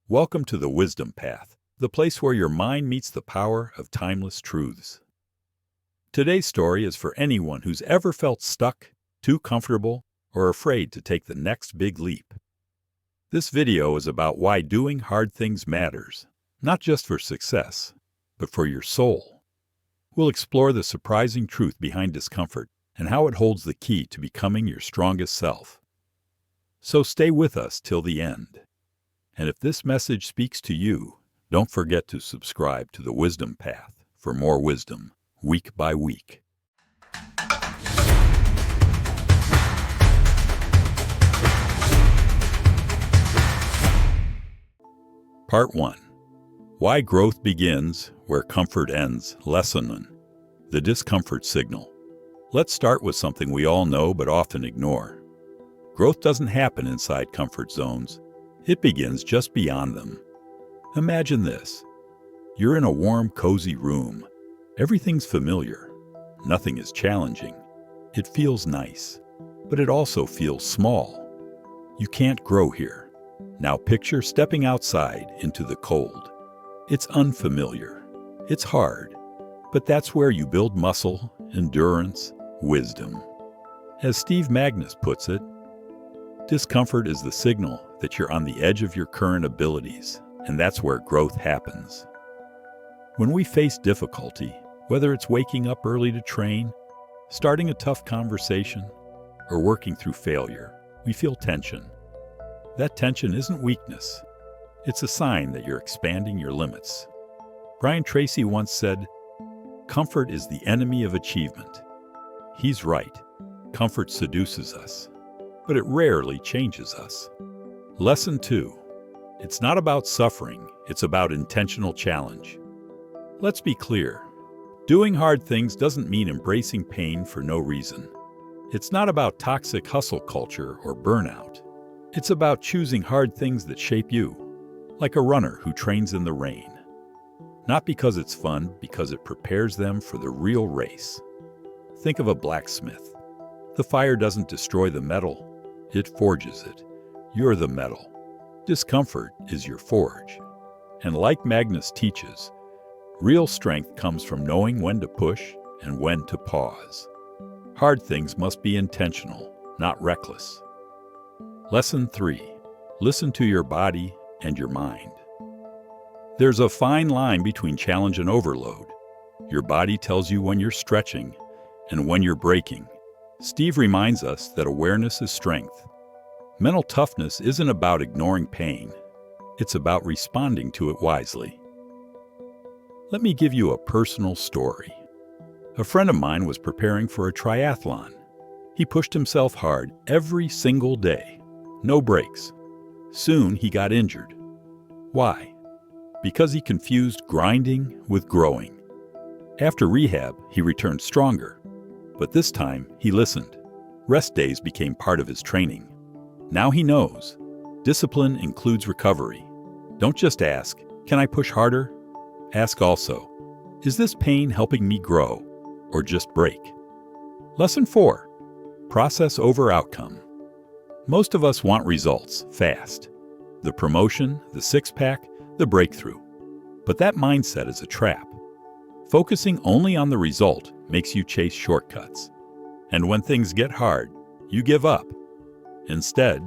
Welcome to the Wisdom Path, the place where your mind meets the power of timeless truths. Today's story is for anyone who's ever felt stuck, too comfortable, or afraid to take the next big leap. This video is about why doing hard things matters, not just for success, but for your soul. We'll explore the surprising truth behind discomfort and how it holds the key to becoming your strongest self. So stay with us till the end. And if this message speaks to you, don't forget to subscribe to the Wisdom Path for more wisdom week by week. Part 1. Why Growth Begins Where Comfort Ends. Lesson 1. The Discomfort Signal. Let's start with something we all know but often ignore. Growth doesn't happen inside comfort zones. It begins just beyond them. Imagine this. You're in a warm, cozy room. Everything's familiar. Nothing is challenging. It feels nice, but it also feels small. You can't grow here. Now picture stepping outside into the cold. It's unfamiliar. It's hard, but that's where you build muscle, endurance, wisdom. As Steve Magnus puts it, discomfort is the signal that you're on the edge of your current abilities, and that's where growth happens. When we face difficulty, whether it's waking up early to train, starting a tough conversation, or working through failure, we feel tension. That tension isn't weakness. It's a sign that you're expanding your limits. Brian Tracy once said, "Comfort is the enemy of achievement." He's right. Comfort seduces us, but it rarely changes us. Lesson 2. It's not about suffering, it's about intentional challenge. Let's be clear. Doing hard things doesn't mean embracing pain for no reason. It's not about toxic hustle culture or burnout. It's about choosing hard things that shape you, like a runner who trains in the rain. Not because it's fun, because it prepares them for the real race. Think of a blacksmith. The fire doesn't destroy the metal, it forges it. You're the metal. Discomfort is your forge. And like Magnus teaches, real strength comes from knowing when to push and when to pause. Hard things must be intentional, not reckless. Lesson 3. Listen to your body and your mind. There's a fine line between challenge and overload. Your body tells you when you're stretching and when you're breaking. Steve reminds us that awareness is strength. Mental toughness isn't about ignoring pain. It's about responding to it wisely. Let me give you a personal story. A friend of mine was preparing for a triathlon. He pushed himself hard every single day. No breaks. Soon he got injured. Why? Because he confused grinding with growing. After rehab, he returned stronger. But this time, he listened. Rest days became part of his training. Now he knows. Discipline includes recovery. Don't just ask, "Can I push harder?" Ask also, "Is this pain helping me grow or just break?" Lesson 4. Process over outcome. Most of us want results fast. The promotion, the six-pack, the breakthrough. But that mindset is a trap. Focusing only on the result makes you chase shortcuts. And when things get hard, you give up. Instead,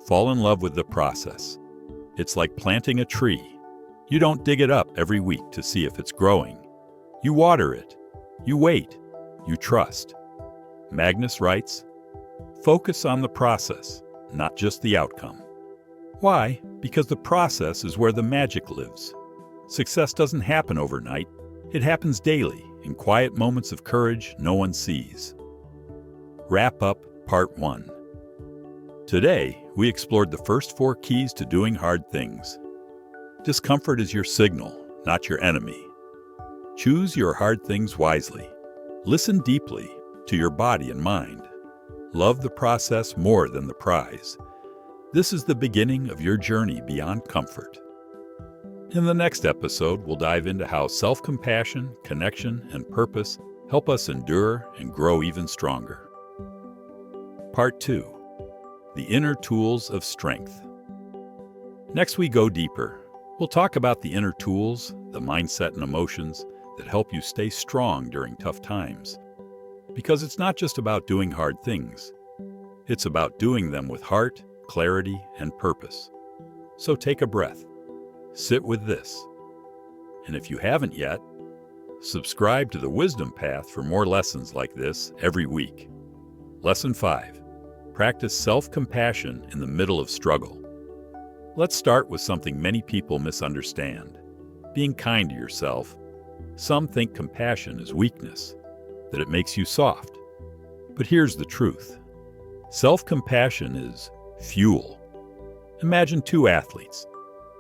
fall in love with the process. It's like planting a tree. You don't dig it up every week to see if it's growing. You water it. You wait. You trust. Magnus writes, "Focus on the process, not just the outcome." Why? Because the process is where the magic lives. Success doesn't happen overnight. It happens daily, in quiet moments of courage no one sees. Wrap up Part 1. Today, we explored the first 4 keys to doing hard things. Discomfort is your signal, not your enemy. Choose your hard things wisely. Listen deeply to your body and mind. Love the process more than the prize. This is the beginning of your journey beyond comfort. In the next episode, we'll dive into how self-compassion, connection, and purpose help us endure and grow even stronger. Part 2. The Inner Tools of Strength. Next, we go deeper. We'll talk about the inner tools, the mindset and emotions that help you stay strong during tough times. Because it's not just about doing hard things. It's about doing them with heart, clarity, and purpose. So take a breath. Sit with this. And if you haven't yet, subscribe to the Wisdom Path for more lessons like this every week. Lesson 5. Practice self-compassion in the middle of struggle. Let's start with something many people misunderstand. Being kind to yourself. Some think compassion is weakness, that it makes you soft. But here's the truth. Self-compassion is fuel. Imagine two athletes.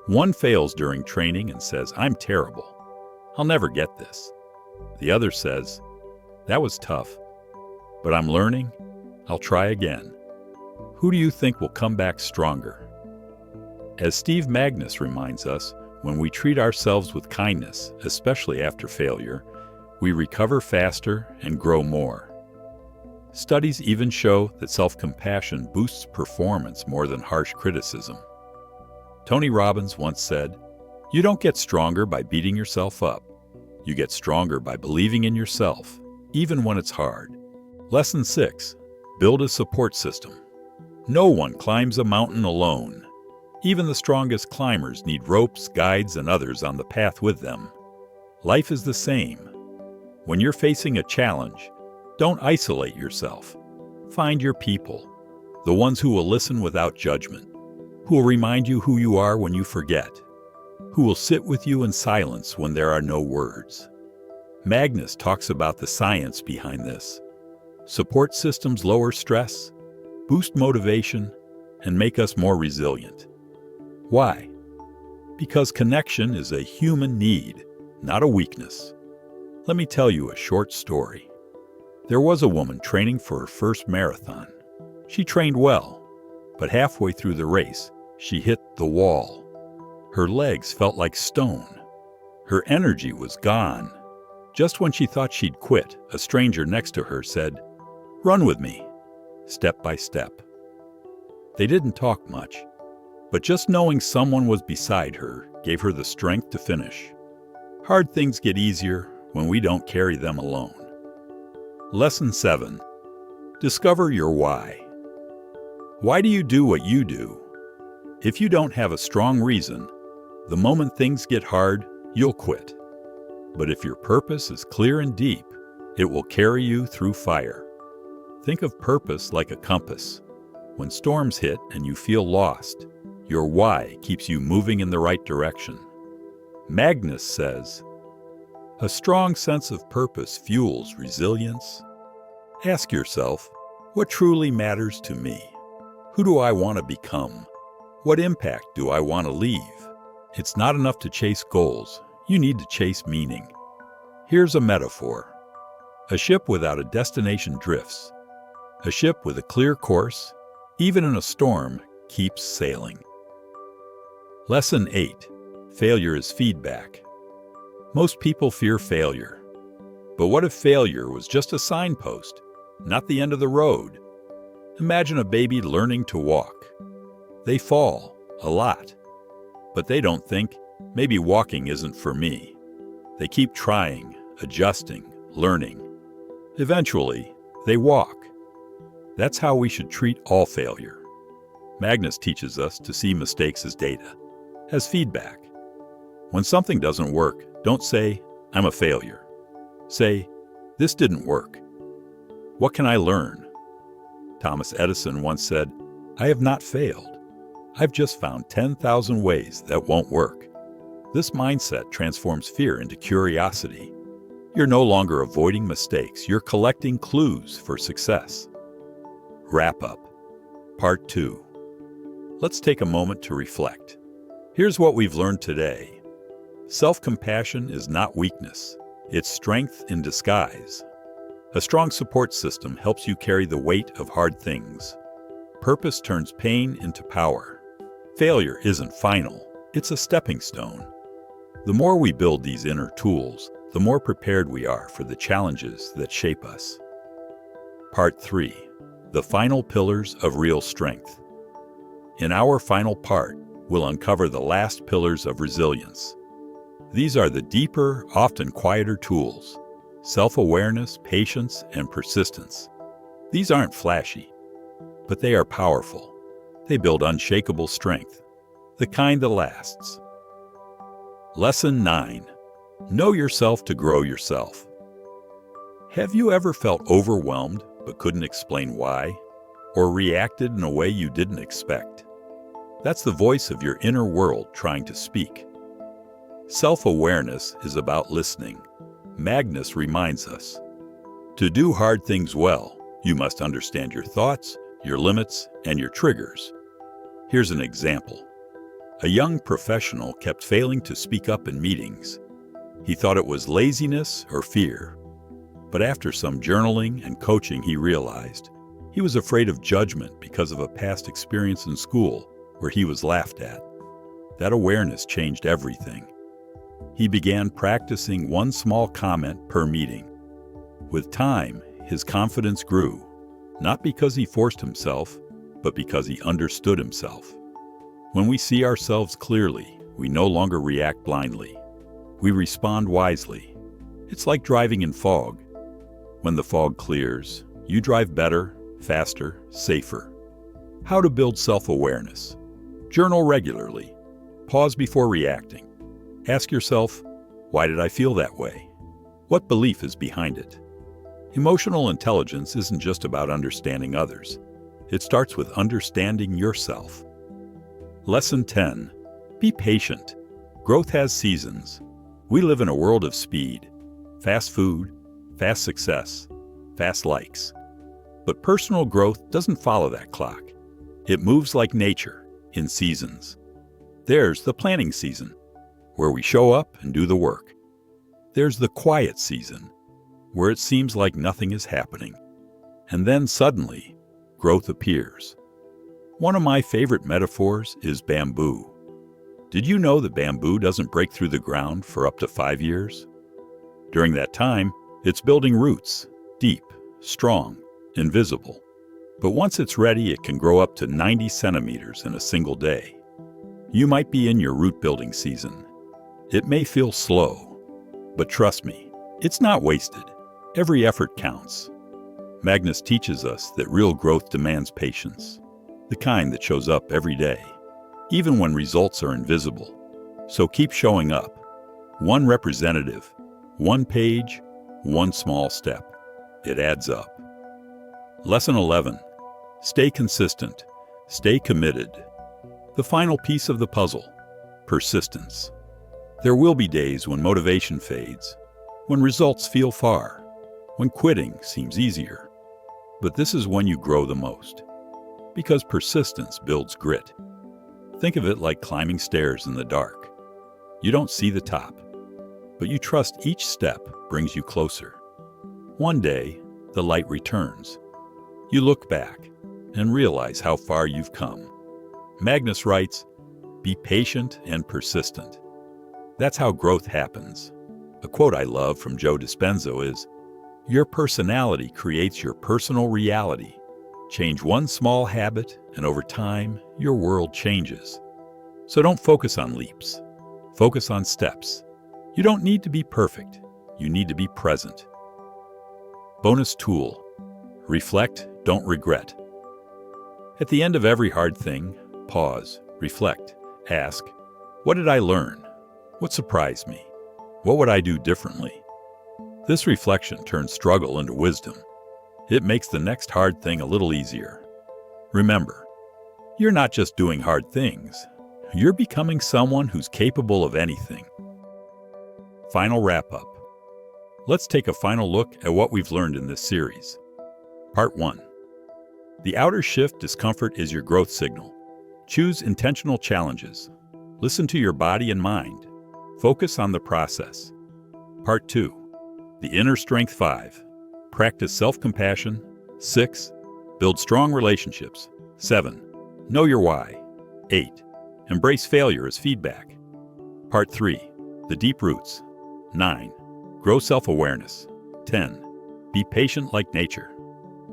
One fails during training and says, "I'm terrible. I'll never get this." The other says, "That was tough, but I'm learning. I'll try again." Who do you think will come back stronger? As Steve Magnus reminds us, when we treat ourselves with kindness, especially after failure, we recover faster and grow more. Studies even show that self-compassion boosts performance more than harsh criticism. Tony Robbins once said, "You don't get stronger by beating yourself up. You get stronger by believing in yourself, even when it's hard." Lesson 6. Build a support system. No one climbs a mountain alone. Even the strongest climbers need ropes, guides, and others on the path with them. Life is the same. When you're facing a challenge, don't isolate yourself. Find your people, the ones who will listen without judgment, who will remind you who you are when you forget, who will sit with you in silence when there are no words. Magnus talks about the science behind this. Support systems lower stress, boost motivation, and make us more resilient. Why? Because connection is a human need, not a weakness. Let me tell you a short story. There was a woman training for her first marathon. She trained well, but halfway through the race, she hit the wall. Her legs felt like stone. Her energy was gone. Just when she thought she'd quit, a stranger next to her said, "Run with me, step by step." They didn't talk much, but just knowing someone was beside her gave her the strength to finish. Hard things get easier when we don't carry them alone. Lesson 7. Discover your why. Why do you do what you do? If you don't have a strong reason, the moment things get hard, you'll quit. But if your purpose is clear and deep, it will carry you through fire. Think of purpose like a compass. When storms hit and you feel lost, your why keeps you moving in the right direction. Magnus says, "A strong sense of purpose fuels resilience." Ask yourself, what truly matters to me? Who do I want to become? What impact do I want to leave? It's not enough to chase goals. You need to chase meaning. Here's a metaphor. A ship without a destination drifts. A ship with a clear course, even in a storm, keeps sailing. Lesson 8. Failure is feedback. Most people fear failure. But what if failure was just a signpost, not the end of the road? Imagine a baby learning to walk. They fall, a lot. But they don't think, maybe walking isn't for me. They keep trying, adjusting, learning. Eventually, they walk. That's how we should treat all failure. Magnus teaches us to see mistakes as data, as feedback. When something doesn't work, don't say, "I'm a failure." Say, "This didn't work. What can I learn?" Thomas Edison once said, "I have not failed. I've just found 10,000 ways that won't work." This mindset transforms fear into curiosity. You're no longer avoiding mistakes, you're collecting clues for success. Wrap up. Part 2. Let's take a moment to reflect. Here's what we've learned today. Self-compassion is not weakness. It's strength in disguise. A strong support system helps you carry the weight of hard things. Purpose turns pain into power. Failure isn't final. It's a stepping stone. The more we build these inner tools, the more prepared we are for the challenges that shape us. Part 3. The final pillars of real strength. In our final part, will uncover the last pillars of resilience. These are the deeper, often quieter tools: self-awareness, patience, and persistence. These aren't flashy, but they are powerful. They build unshakable strength, the kind that lasts. Lesson 9. Know yourself to grow yourself. Have you ever felt overwhelmed but couldn't explain why, or reacted in a way you didn't expect? That's the voice of your inner world trying to speak. Self-awareness is about listening. Magnus reminds us, to do hard things well, you must understand your thoughts, your limits, and your triggers. Here's an example. A young professional kept failing to speak up in meetings. He thought it was laziness or fear. But after some journaling and coaching, he realized he was afraid of judgment because of a past experience in school where he was laughed at. That awareness changed everything. He began practicing one small comment per meeting. With time, his confidence grew, not because he forced himself, but because he understood himself. When we see ourselves clearly, we no longer react blindly. We respond wisely. It's like driving in fog. When the fog clears, you drive better, faster, safer. How to build self-awareness. Journal regularly. Pause before reacting. Ask yourself, why did I feel that way? What belief is behind it? Emotional intelligence isn't just about understanding others. It starts with understanding yourself. Lesson 10. Be patient. Growth has seasons. We live in a world of speed. Fast food, fast success, fast likes. But personal growth doesn't follow that clock. It moves like nature, in seasons. There's the planning season, where we show up and do the work. There's the quiet season, where it seems like nothing is happening. And then suddenly, growth appears. One of my favorite metaphors is bamboo. Did you know that bamboo doesn't break through the ground for up to 5 years? During that time, it's building roots, deep, strong, invisible. But once it's ready, it can grow up to 90 centimeters in a single day. You might be in your root-building season. It may feel slow, but trust me, it's not wasted. Every effort counts. Magnus teaches us that real growth demands patience, the kind that shows up every day, even when results are invisible. So keep showing up. One representative, one page, one small step. It adds up. Lesson 11. Stay consistent. Stay committed. The final piece of the puzzle, persistence. There will be days when motivation fades, when results feel far, when quitting seems easier. But this is when you grow the most, because persistence builds grit. Think of it like climbing stairs in the dark. You don't see the top, but you trust each step brings you closer. One day, the light returns. You look back and realize how far you've come. Magnus writes, "Be patient and persistent." That's how growth happens. A quote I love from Joe Dispenza is, "Your personality creates your personal reality. Change one small habit, and over time, your world changes." So don't focus on leaps. Focus on steps. You don't need to be perfect. You need to be present. Bonus tool. Reflect, don't regret. At the end of every hard thing, pause, reflect, ask, what did I learn? What surprised me? What would I do differently? This reflection turns struggle into wisdom. It makes the next hard thing a little easier. Remember, you're not just doing hard things. You're becoming someone who's capable of anything. Final wrap-up. Let's take a final look at what we've learned in this series. Part 1. The outer shift discomfort is your growth signal. Choose intentional challenges. Listen to your body and mind. Focus on the process. Part 2. The inner strength 5. Practice self-compassion. 6. Build strong relationships. 7. Know your why. 8. Embrace failure as feedback. Part 3. The deep roots. 9. Grow self-awareness. 10. Be patient like nature.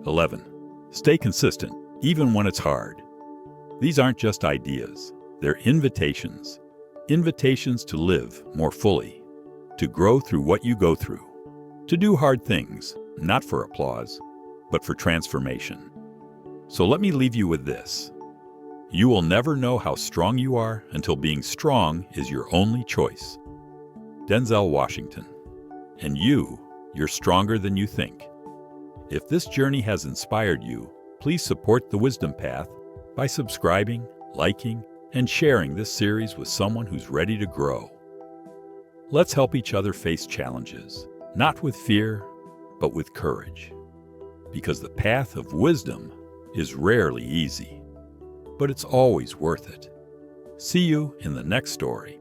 11. Stay consistent, even when it's hard. These aren't just ideas. They're invitations. Invitations to live more fully, to grow through what you go through, to do hard things, not for applause, but for transformation. So let me leave you with this. You will never know how strong you are until being strong is your only choice. Denzel Washington. And you're stronger than you think. If this journey has inspired you, please support The Wisdom Path by subscribing, liking, and sharing this series with someone who's ready to grow. Let's help each other face challenges, not with fear, but with courage. Because the path of wisdom is rarely easy, but it's always worth it. See you in the next story.